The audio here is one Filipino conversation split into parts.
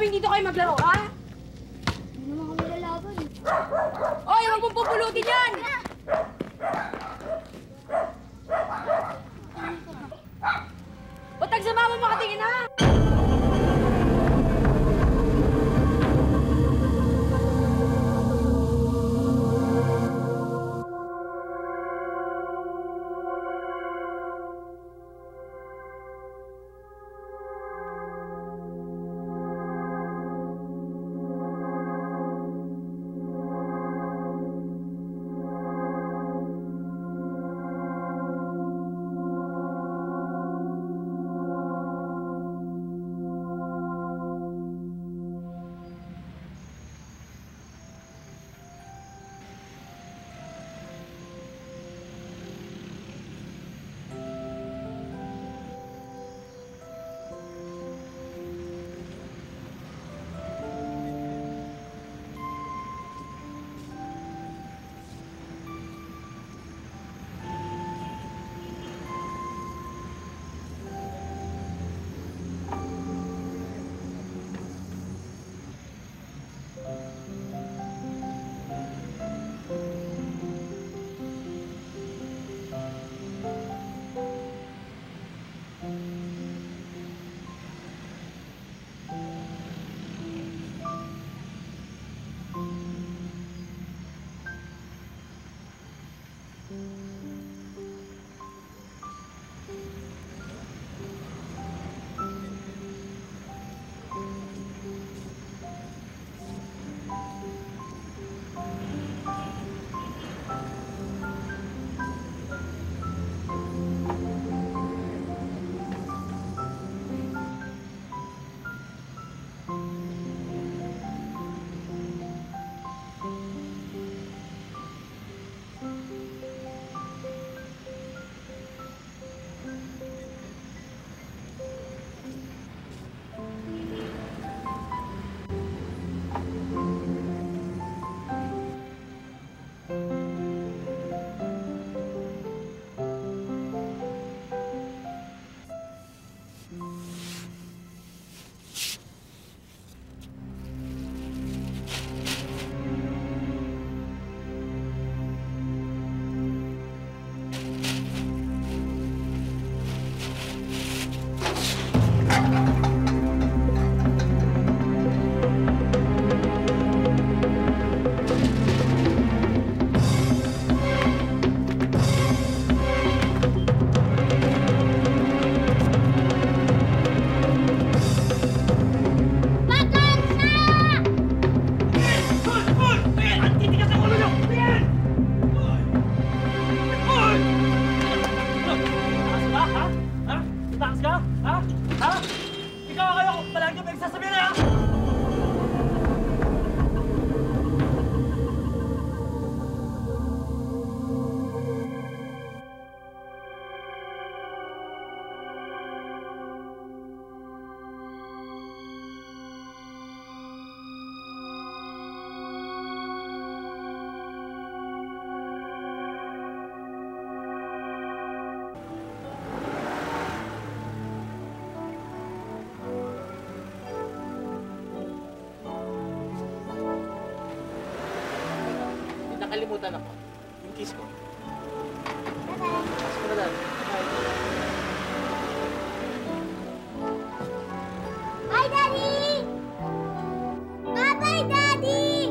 sinasabing dito kayo maglaro, ha? Hindi naman kami lalaban. Oy, huwag mong pupulutin yan! Ba't nagsama mo makatingin, ha? Nakalimutan ako. Yung kiss ko. Bye-bye. Kiss ko na dad. Bye, Daddy! Bye-bye, Daddy!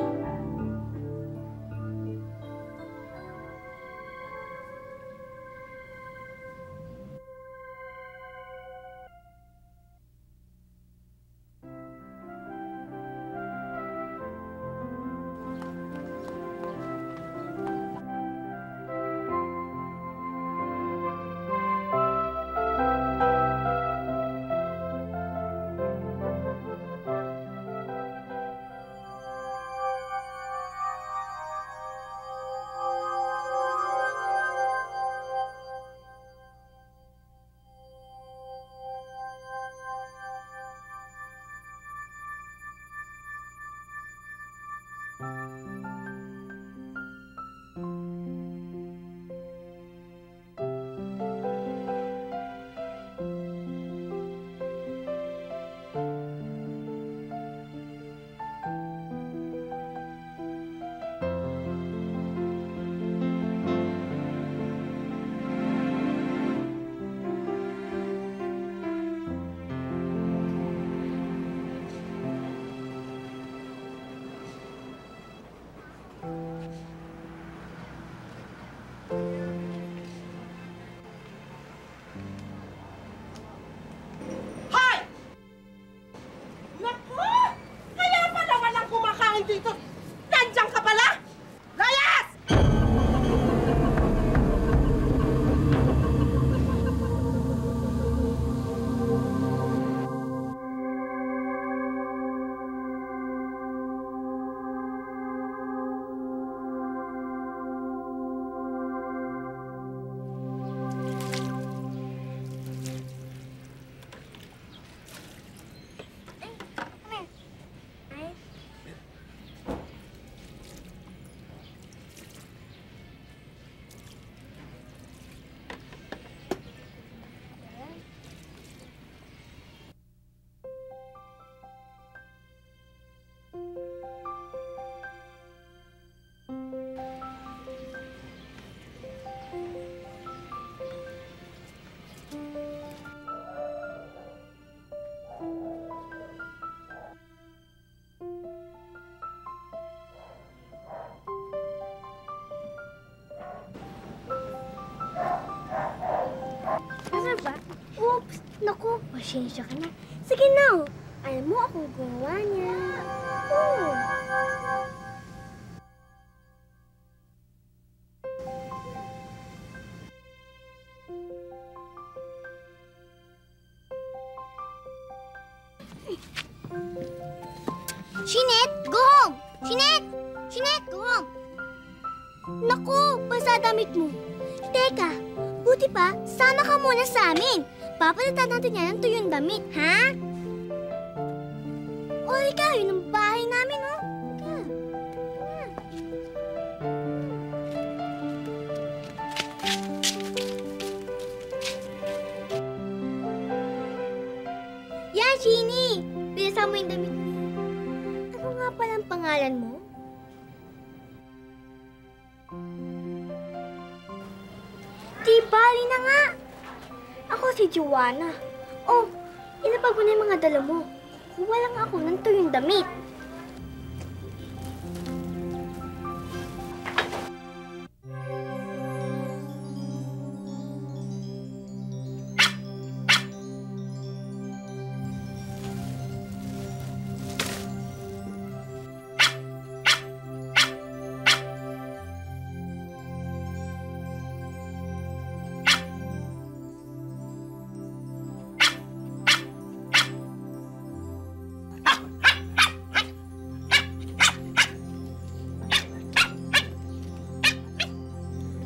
Naku, pasensya ka na. Sige na. Alam mo, akong gumawa niya. Oh. Shinet, go home! Shinet! Shinet, go home! Naku, basa damit mo. Teka, buti pa, sama ka muna sa amin. Papalitan natin yan ng tuyong damit, ha? O, ikaw, yun ang bahay namin, oh. Ika. Yan, Shini! Bilisan mo yung damit mo. Ano nga palang pangalan mo? Di bali na nga. Ako si Joanna. Oh, ilapag mo na yung mga dala mo. Kuha lang ako ng tuyong damit.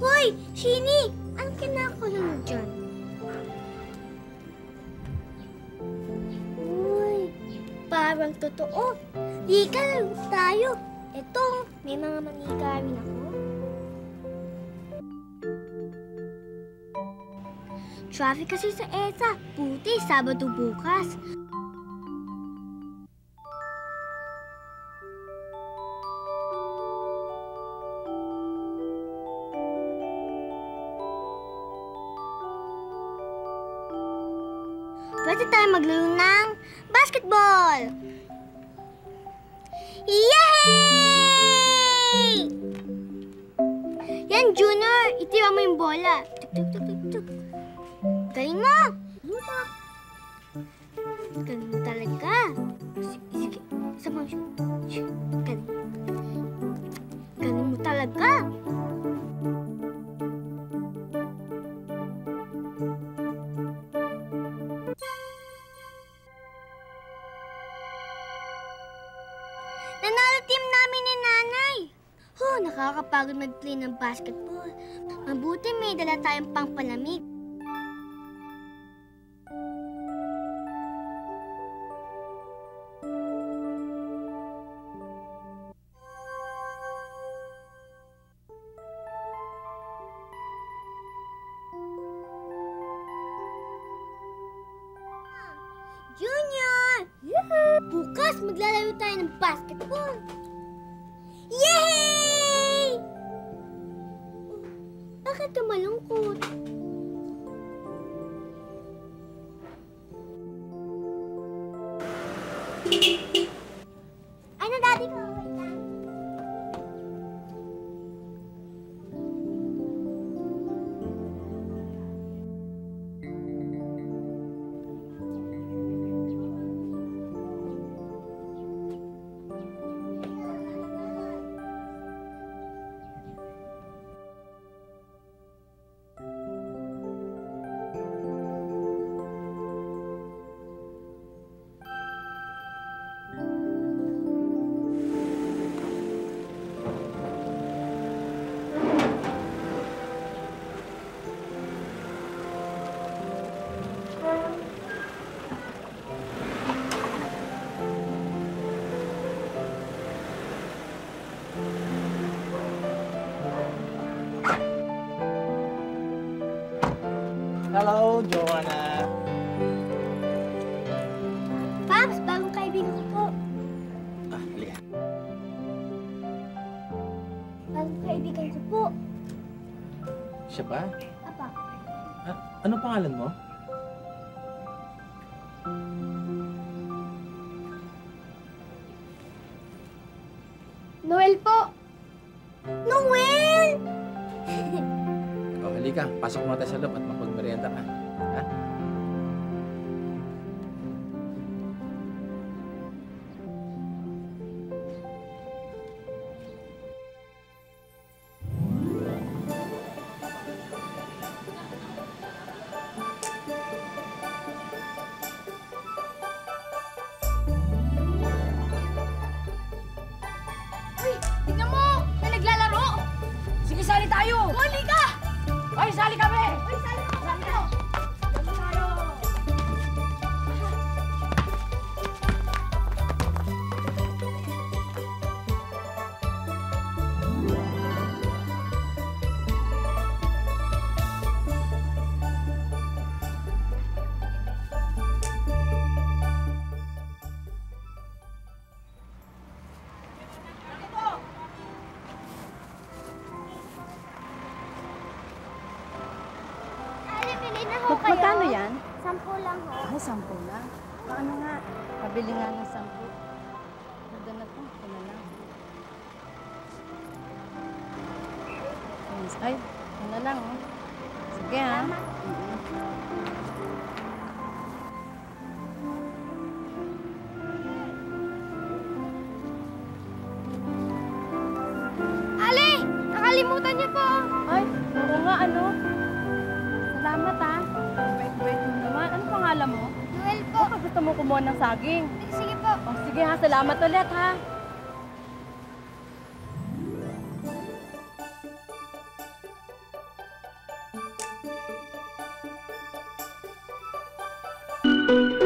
Hoy, Shini! Anong kinakulong mo dyan? Uy, parang totoo. Di ka lang tayo. Eto, may mga mantika rin ako. Traffic kasi sa EDSA. Buti, Sabado bukas. Pwede tayo maglaro ng basketball! Yay! Yan, Junior! Itira mo yung bola. Tuk, tuk, tuk, tuk. Galing mo! Galing mo talaga. Sige, isa mo. Galing. Galing mo talaga. Nanalo team namin ni Nanay. Nakakapagod mag-play ng basketball. Mabuti may dala tayong pangpalamig. Junior! Bukas maglalaro tayo ng basketball. Yay! Bakit ka malungkot? Ano, Daddy ko? Wait lang. Hello, Joanna. Pops, bagong kaibigan ko po. Halika. Bagong kaibigan ko po. Siya ba? Apa? Ano pangalan mo? Noel po. Noel! O, halika. Pasok mo tayo sa loob at mapagmerienda ka. Ha? Hoy, sali kami! Hoy, sali kami! Sali kayo! Sali tayo! Ali, pili na ho kayo. Magkano yan? 10 lang ho. Ay, 10 lang. Paano nga? Pabili nga ng 10. Ganda na to. Ito na lang. Ay, ito na lang, oh. Sige, ha? Ali! Nakalimutan niyo po. Ay, oo nga, ano? Salamat, ha? Wait mo naman. Ano pangalan mo? Noel po. Baka gusto mo kumuha ng saging. Sige po. Oh, sige, ha? Salamat ulit, ha? Thank